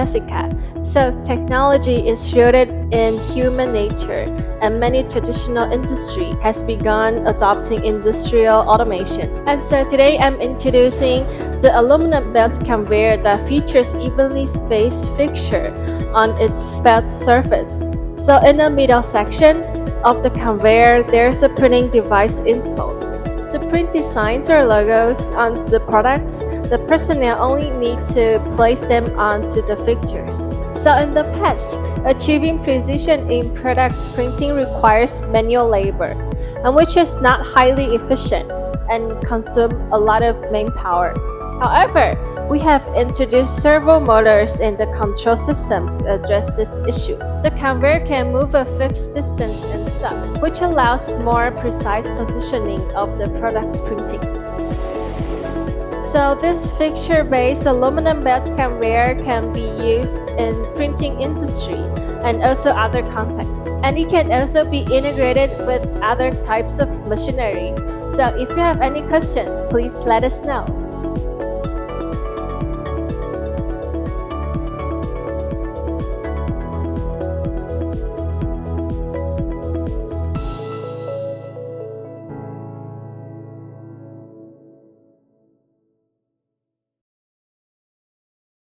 Jessica. So technology is rooted in human nature, and many traditional industry has begun adopting industrial automation. And so today I'm introducing the aluminum belt conveyor that features evenly spaced fixture on its belt surface. So in the middle section of the conveyor, there's a printing device installed. To print designs or logos on the products, the personnel only need to place them onto the fixtures. So in the past, achieving precision in products printing requires manual labor, and which is not highly efficient and consume a lot of manpower. However, we have introduced servo motors in the control system to address this issue. The conveyor can move a fixed distance in sub, which allows more precise positioning of the product's printing. So this fixture-based aluminum belt conveyor can be used in printing industry and also other contexts. And it can also be integrated with other types of machinery. So if you have any questions, please let us know.